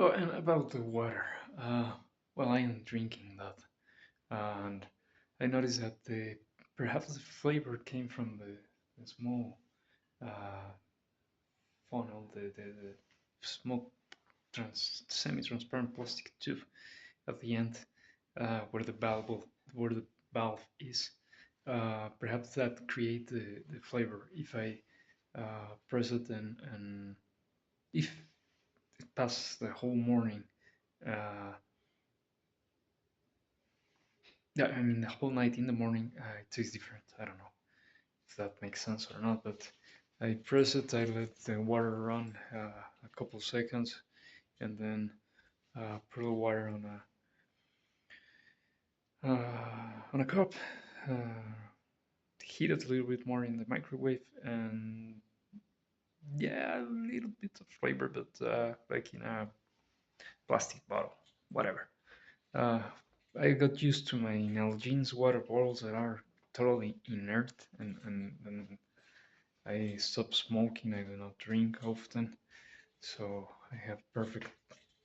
Oh, and about the water. Well, I am drinking that, and I noticed that the perhaps the flavor came from the small uh, funnel, the small semi-transparent plastic tube at the end, where the valve is. Perhaps that create the flavor. If I press it and if it passes the whole morning, uh, yeah, I mean the whole night in the morning, it tastes different. I don't know if that makes sense or not, but I press it, I let the water run a couple seconds, and then pour the water on a cup, uh, heat it a little bit more in the microwave, and yeah, a little bit of flavor, but like in a plastic bottle, whatever. Uh, I got used to my Nalgene's water bottles that are totally inert, and I stopped smoking. I do not drink often, so I have perfect,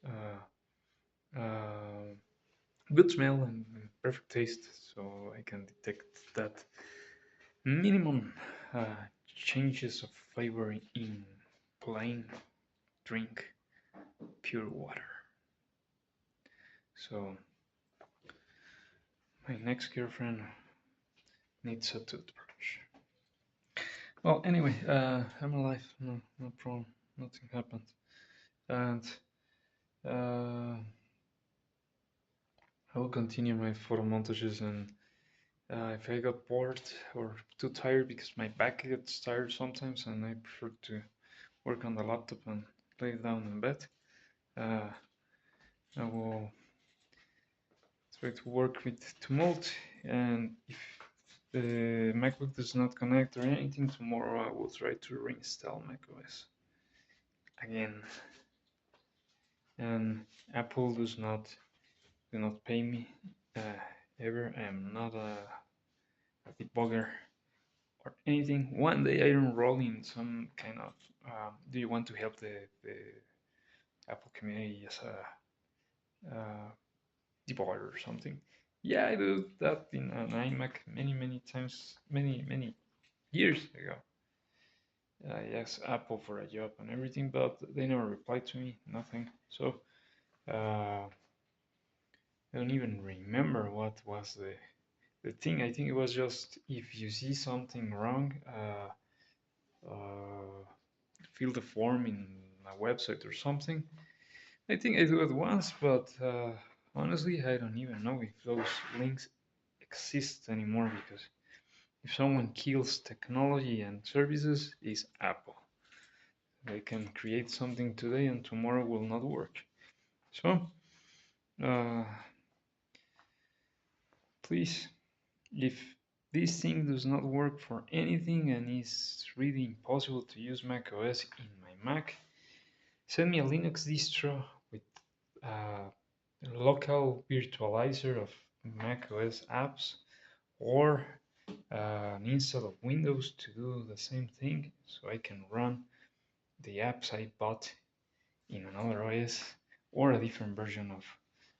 uh, uh, good smell and perfect taste. So I can detect that minimum changes of flavor in plain drink pure water. So my next girlfriend needs a toothbrush. Well, anyway, I'm alive. No, no problem. Nothing happened. And uh, I will continue my photo montages. And if I got bored or too tired, because my back gets tired sometimes, and I prefer to work on the laptop and lay down in bed, uh, I will try to work with Tumult. And if the MacBook does not connect or anything, tomorrow I will try to reinstall macOS again. And Apple do not pay me ever. I am not a debugger or anything. One day I enroll in some kind of do you want to help the Apple community as a debugger or something? Yeah, I do that in an iMac many times, many years ago. I asked Apple for a job and everything, but they never replied to me, nothing. So I don't even remember what was the thing. I think it was just if you see something wrong, fill the form in a website or something. I think I do it once, but honestly, I don't even know if those links exist anymore because if someone kills technology and services, it's Apple. They can create something today and tomorrow will not work. So, uh, please, if this thing does not work for anything and is really impossible to use macOS in my Mac, send me a Linux distro with a local virtualizer of macOS apps or an install of Windows to do the same thing so I can run the apps I bought in another OS or a different version of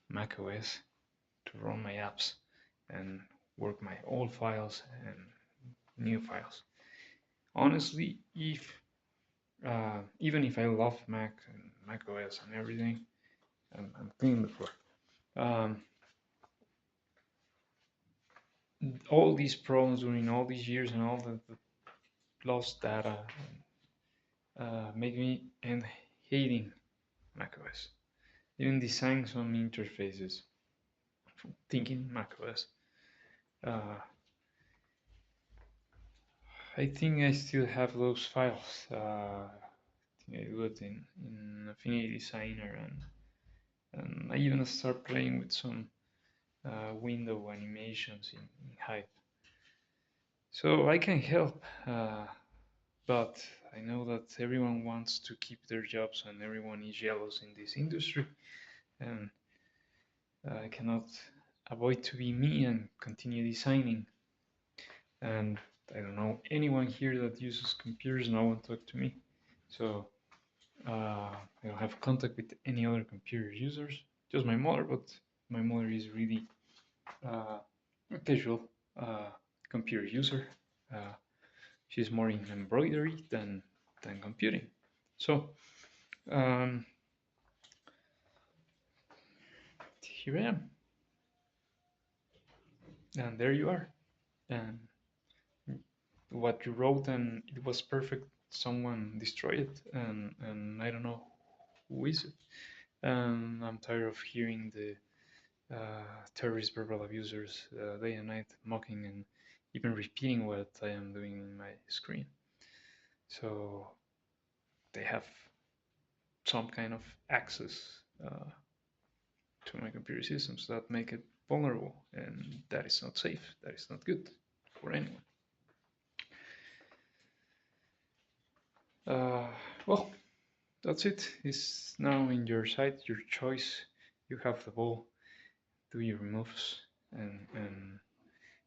macOS to run my apps and work my old files and new files. Honestly, if even if I love Mac and Mac OS and everything, I'm thinking before. Um, all these problems during all these years and all the lost data make me end hating macOS. Even designing some interfaces, thinking macOS. Uh, I think I still have those files. I think I do it in Affinity Designer, and I even start playing with some window animations in Hive. So I can help, but I know that everyone wants to keep their jobs and everyone is jealous in this industry, and I cannot avoid to be me and continue designing. And I don't know anyone here that uses computers. No one talked to me, so I don't have contact with any other computer users, just my mother, but my mother is really uh, a casual uh, computer user. Uh, she's more in embroidery than computing. So um, here I am, and there you are. And what you wrote and it was perfect. Someone destroyed it, and I don't know who is it. And I'm tired of hearing the terrorist verbal abusers day and night mocking and even repeating what I am doing in my screen. So they have some kind of access to my computer systems that make it vulnerable, and that is not safe. That is not good for anyone. Uh, well, that's it. It's now in your side, your choice. You have the ball. Do your moves and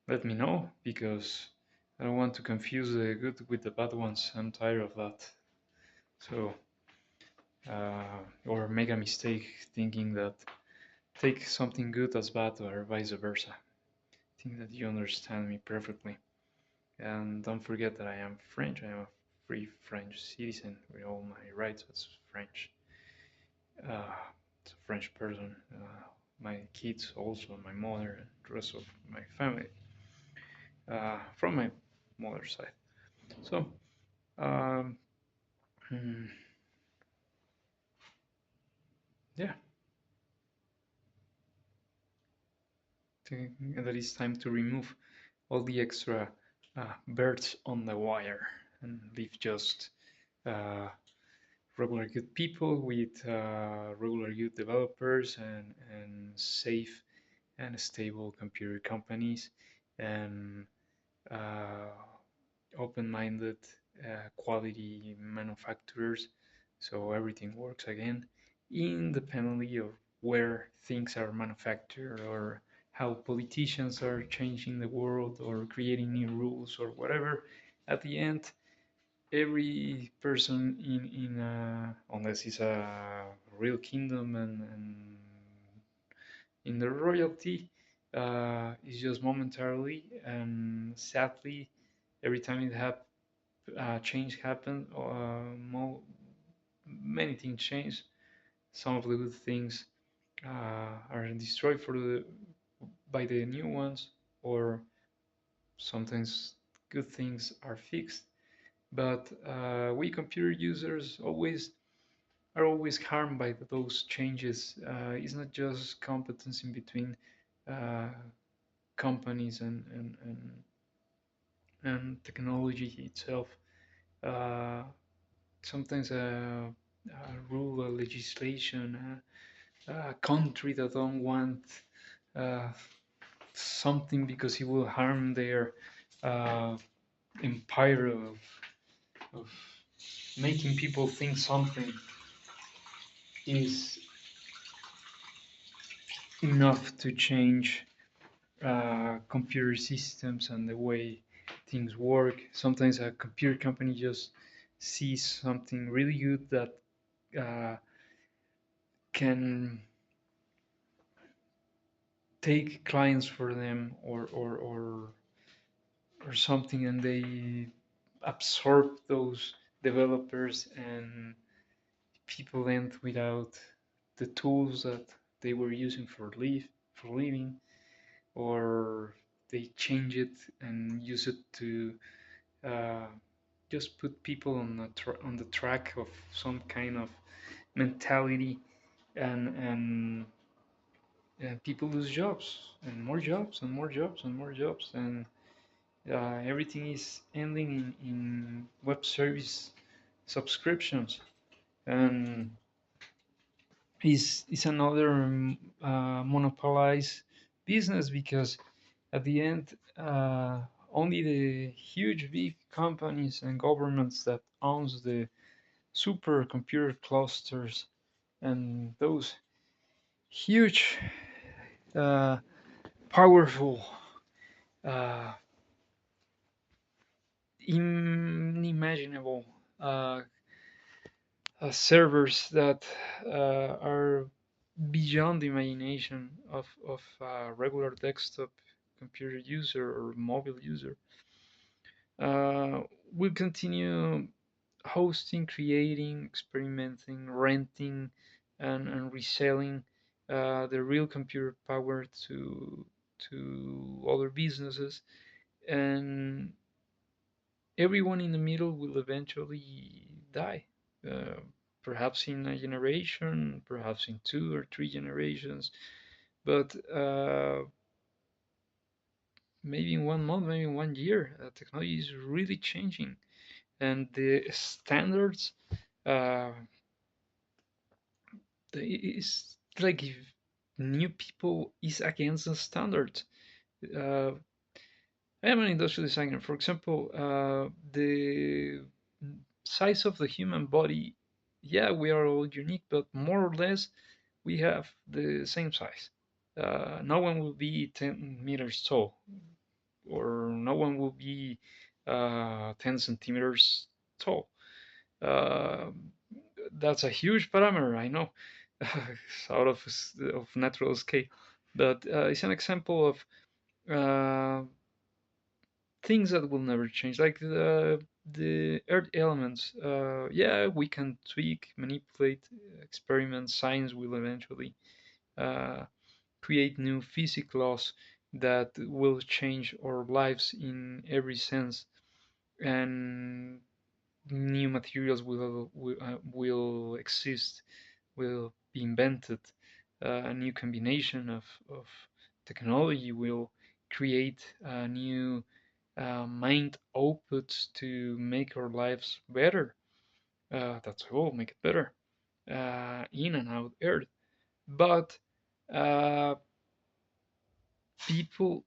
let me know because I don't want to confuse the good with the bad ones. I'm tired of that. So, or make a mistake thinking that take something good as bad or vice versa. I think that you understand me perfectly. And don't forget that I am French. I am a free French citizen with all my rights as French. Uh, as a French person. My kids also, my mother, and the rest of my family from my mother's side. So, um, hmm, yeah, that it's time to remove all the extra birds on the wire and leave just uh, regular good people with regular good developers and safe and stable computer companies and uh, open-minded quality manufacturers so everything works again independently of where things are manufactured or how politicians are changing the world or creating new rules or whatever. At the end, every person in unless it's a real kingdom and in the royalty is just momentarily and sadly every time it change happen many things change. Some of the good things are destroyed by the new ones, or sometimes good things are fixed. But we computer users are always harmed by those changes. It's not just competence in between uh, companies and technology itself. Uh, Sometimes a rule, a legislation, a country that don't want uh, something because it will harm their uh, empire of making people think something is enough to change computer systems and the way things work. Sometimes a computer company just sees something really good that uh, can take clients for them or something, and they absorb those developers, and people end without the tools that they were using for living, or they change it and use it to uh, just put people on the track of some kind of mentality, and people lose jobs and more jobs and more jobs and more jobs, and everything is ending in web service subscriptions, and is another monopolized business because at the end only the huge big companies and governments that owns the supercomputer clusters and those huge uh, powerful uh, unimaginable uh, servers that are beyond the imagination of a regular desktop computer user or mobile user. Uh, we'll continue hosting, creating, experimenting, renting, and reselling the real computer power to other businesses, and everyone in the middle will eventually die. Uh, Perhaps in a generation, perhaps in 2 or 3 generations, but maybe in 1 month, maybe in 1 year, technology is really changing, and the standards uh, is like if new people is against the standards. Uh, I am an industrial designer. For example, the size of the human body, yeah, we are all unique, but more or less we have the same size. No one will be 10 meters tall, or no one will be 10 centimeters tall. Uh, that's a huge parameter, I know. It's out of natural scale, but it's an example of uh, things that will never change, like the earth elements. Yeah, we can tweak, manipulate, experiment. Science will eventually uh, create new physics laws that will change our lives in every sense, and new materials will exist, will be invented. A new combination of technology will create new mind outputs to make our lives better. That's all, make it better in and out Earth. But uh, people,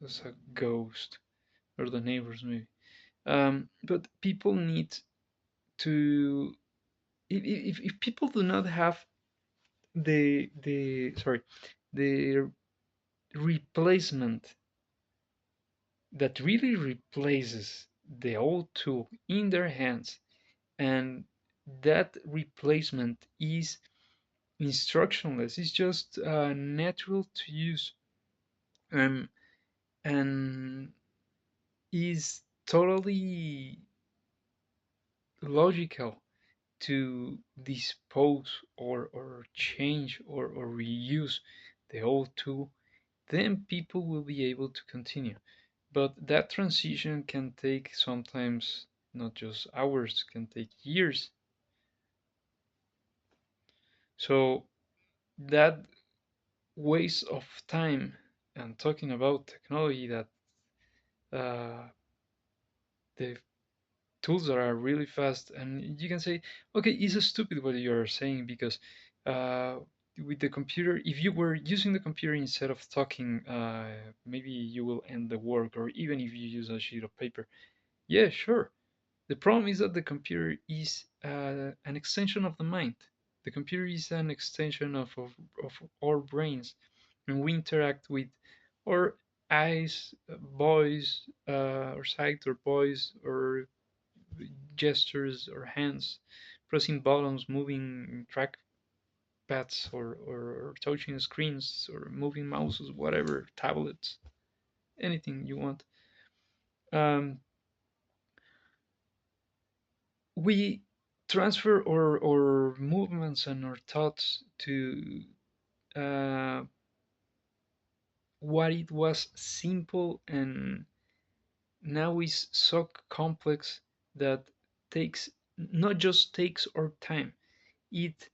as a ghost, or the neighbors maybe. But people need to. If people do not have the sorry, the replacement that really replaces the old tool in their hands, and that replacement is instructionless, it's just natural to use, um, and is totally logical to dispose or change or reuse the old tool, then people will be able to continue. But that transition can take sometimes not just hours, can take years. So that waste of time and talking about technology, that uh, the tools that are really fast, and you can say, okay, it's stupid what you're saying, because uh, with the computer, if you were using the computer instead of talking, maybe you will end the work, or even if you use a sheet of paper. Yeah, sure. The problem is that the computer is an extension of the mind. The computer is an extension of our brains, and we interact with our eyes, voice, or sight, or voice, or gestures, or hands, pressing buttons, moving trackpads, or touching screens, or moving mouses, whatever, tablets, anything you want. Um, we transfer our movements and our thoughts to uh, what it was simple, and now is so complex that takes not just takes our time, it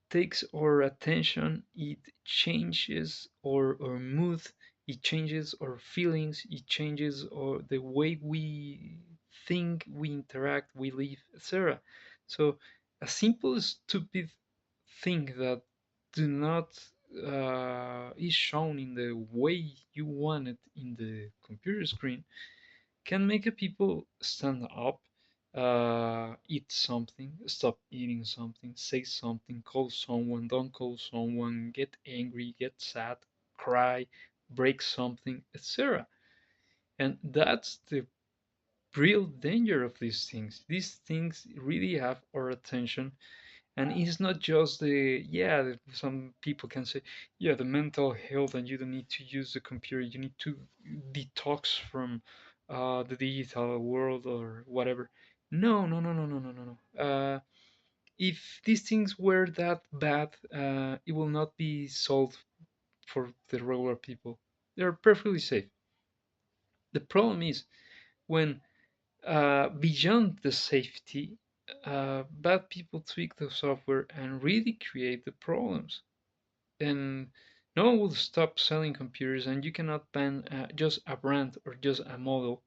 takes our attention, it changes our mood, it changes our feelings, it changes the way we think, we interact, we live, etc. So a simple stupid thing that do not is shown in the way you want it in the computer screen can make a people stand up, eat something, stop eating something, say something, call someone, don't call someone, get angry, get sad, cry, break something, etc. And that's the real danger of these things. These things really have our attention, and it's not just the, yeah, some people can say, yeah, the mental health, and you don't need to use the computer, you need to detox from the digital world or whatever. No, no, no, no, no, no, no, no. If these things were that bad, it will not be solved for the regular people. They're perfectly safe. The problem is when, beyond the safety, bad people tweak the software and really create the problems. And no one will stop selling computers, and you cannot ban just a brand or just a model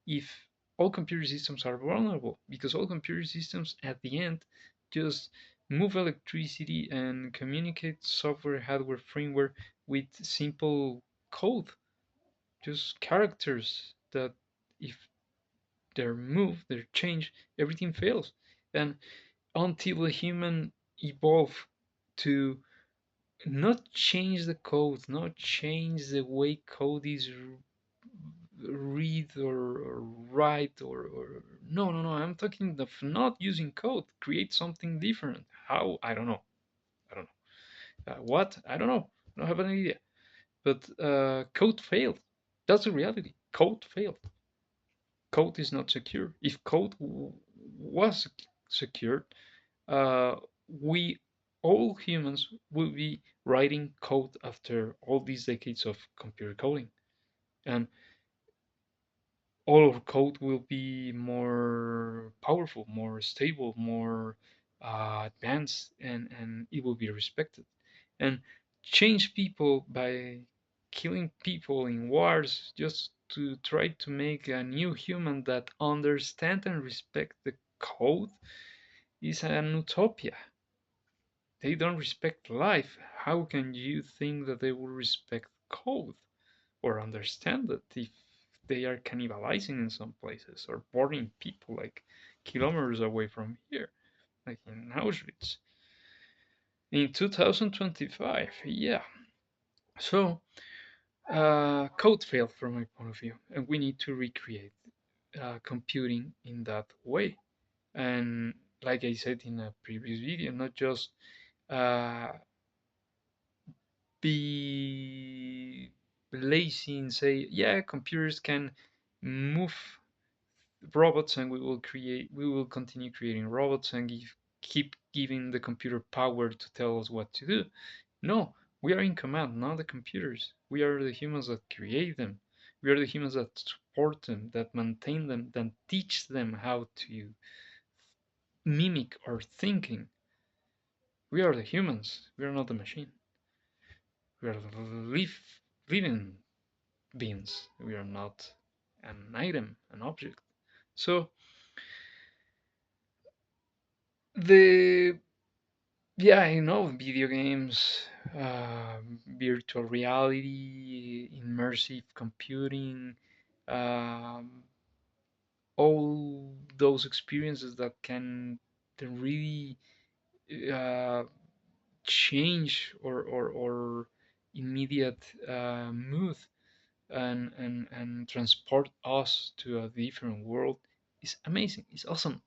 if all computer systems are vulnerable, because all computer systems at the end just move electricity and communicate software, hardware, firmware with simple code, just characters that if they're moved, they're changed, everything fails. And until the human evolve to not change the code, not change the way code is read or write or no, no, no. I'm talking of not using code. Create something different. How? I don't know. I don't know. What? I don't know. I don't have an idea. But code failed. That's the reality. Code failed. Code is not secure. If code was secured, we all humans will be writing code after all these decades of computer coding, and all our code will be more powerful, more stable, more advanced, and it will be respected. And change people by killing people in wars just to try to make a new human that understand and respect the code is an utopia. They don't respect life. How can you think that they will respect code or understand it if they are cannibalizing in some places or boarding people like kilometers away from here, like in Auschwitz in 2025? Yeah. So, code failed from my point of view, and we need to recreate computing in that way. And like I said in a previous video, not just uh, be lazy and say, yeah, computers can move robots, and we will continue creating robots and keep giving the computer power to tell us what to do. No, we are in command, not the computers. We are the humans that create them. We are the humans that support them, that maintain them, that teach them how to mimic our thinking. We are the humans. We are not the machine. We are the living beings. We are not an item, an object. So the yeah, I know video games, virtual reality, immersive computing, um, all those experiences that can really uh, change or immediate mood and transport us to a different world is amazing. It's awesome.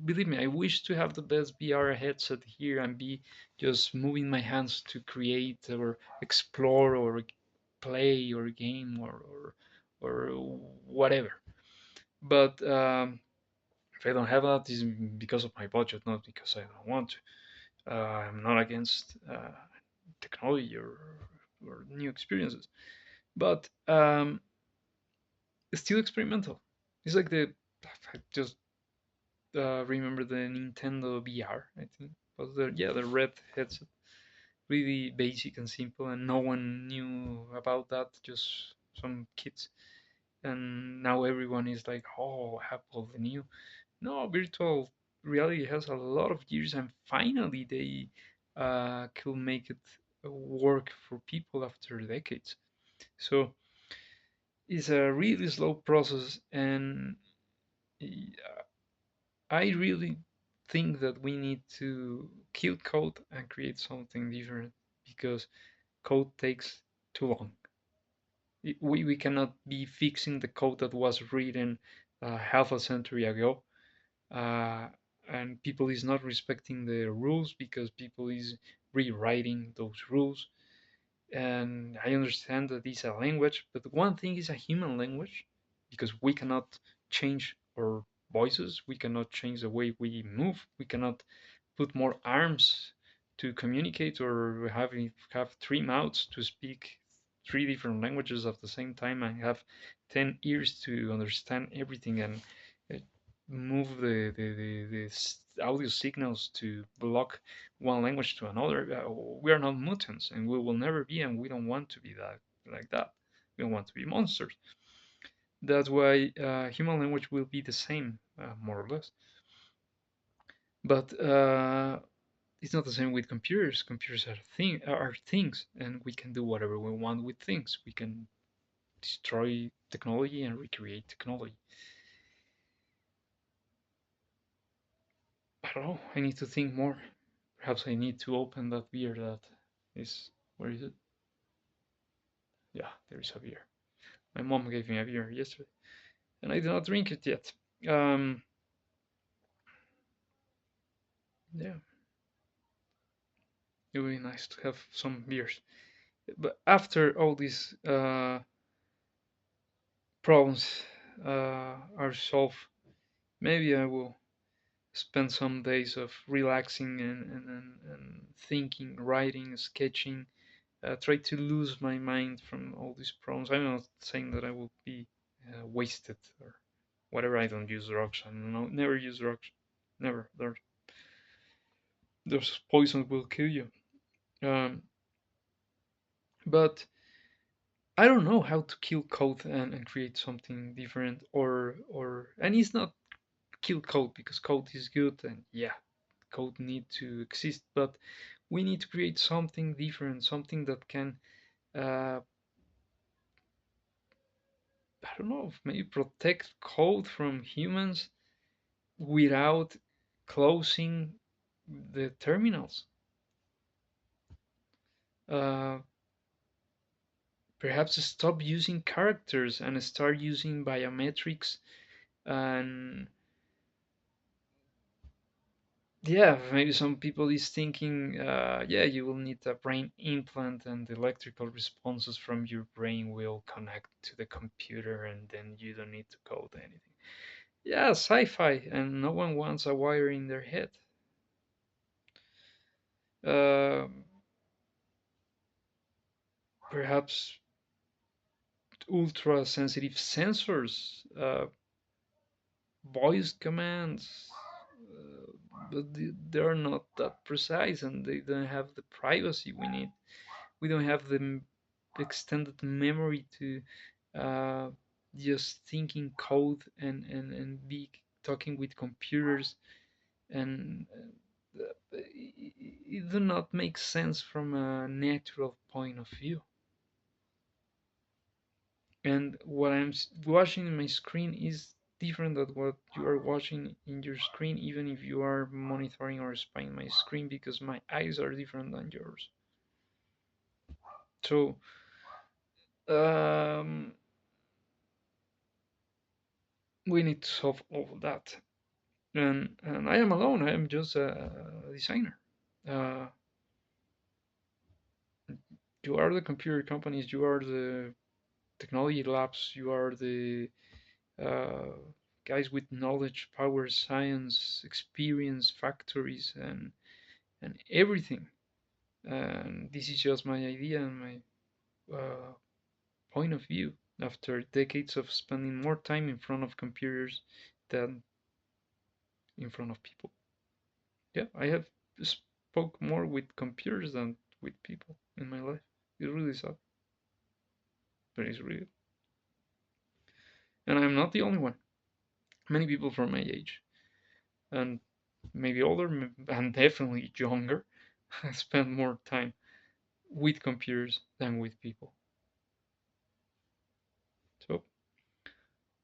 Believe me, I wish to have the best VR headset here and be just moving my hands to create or explore or play or game or whatever. But if I don't have that, it's because of my budget, not because I don't want to. I'm not against technology or new experiences, but it's still experimental. It's like I just remember the Nintendo VR. I think was the red headset, really basic and simple, and no one knew about that. Just some kids, and now everyone is like, oh, Apple, the new. No, virtual reality has a lot of years, and finally they could make it work for people after decades. So it's a really slow process, and I really think that we need to kill code and create something different because code takes too long. We cannot be fixing the code that was written half a century ago, uh, and people is not respecting the rules because people is rewriting those rules. And I understand that it's a language, but one thing is a human language because we cannot change our voices, we cannot change the way we move, we cannot put more arms to communicate or have three mouths to speak three different languages at the same time and have 10 ears to understand everything and uh, move the audio signals to block one language to another. We are not mutants and we will never be, and we don't want to be that like that. We don't want to be monsters. That's why human language will be the same, more or less. But it's not the same with computers. Computers are things, and we can do whatever we want with things. We can destroy technology and recreate technology. I don't know. I need to think more. Perhaps I need to open that beer that is. Where is it? Yeah, there is a beer. My mom gave me a beer yesterday, and I did not drink it yet. Um, yeah, it would be nice to have some beers. But after all these problems are solved, maybe I will spend some days of relaxing and thinking, writing, sketching. Try to lose my mind from all these problems. I'm not saying that I will be wasted or whatever. I don't use drugs. I don't know. Never use drugs. Never. Those poisons will kill you. Um, but I don't know how to kill code and create something different or and it's not kill code because code is good and yeah, code need to exist, but we need to create something different, something that can uh, I don't know, maybe protect code from humans without closing the terminals. Uh, Perhaps stop using characters and start using biometrics and yeah, maybe some people is thinking, yeah, you will need a brain implant and the electrical responses from your brain will connect to the computer and then you don't need to code anything. Yeah, sci-fi, and no one wants a wire in their head. Uh, Perhaps ultra sensitive sensors, voice commands, but they're not that precise and they don't have the privacy we need. We don't have the extended memory to uh, just thinking code and be talking with computers and it do not make sense from a natural point of view. And what I'm watching in my screen is different than what you are watching in your screen, even if you are monitoring or spying my screen, because my eyes are different than yours. So um, we need to solve all of that. And I am alone. I am just a designer. Uh, you are the computer companies. You are the technology labs. You are the uh, guys with knowledge, power, science, experience, factories, and everything. And this is just my idea and my point of view after decades of spending more time in front of computers than in front of people. Yeah, I have spoke more with computers than with people in my life. It's really sad, but it's real. And I'm not the only one. Many people from my age and maybe older and definitely younger spend more time with computers than with people. So,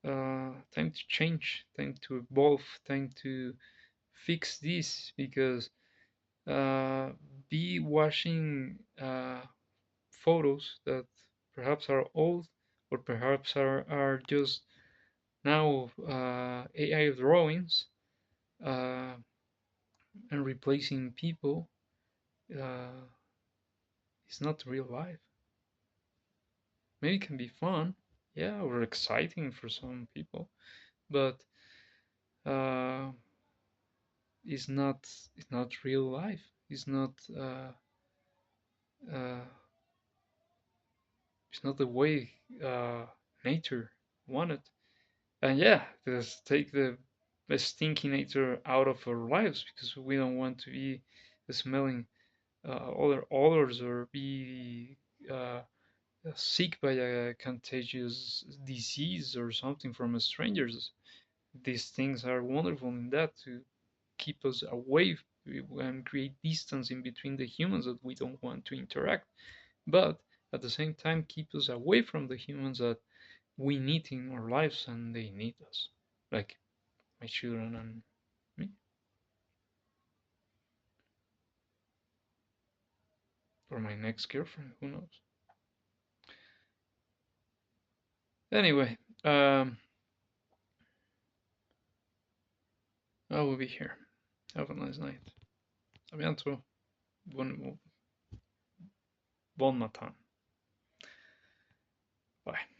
time to change, time to evolve, time to fix this because uh, be watching photos that perhaps are old or perhaps are just now AI drawings uh, and replacing people. Uh, it's not real life. Maybe it can be fun, yeah, or exciting for some people, but uh, it's not. It's not real life. It's not. Uh, it's not the way nature wanted. And yeah, just take the stinky nature out of our lives because we don't want to be smelling other odors or be uh, sick by a contagious disease or something from strangers. These things are wonderful in that to keep us away and create distance in between the humans that we don't want to interact, but at the same time keep us away from the humans that we need in our lives and they need us, like my children and me, or my next girlfriend, who knows. Anyway, I will be here. Have a nice night. A bientôt. Bon matin. Bye.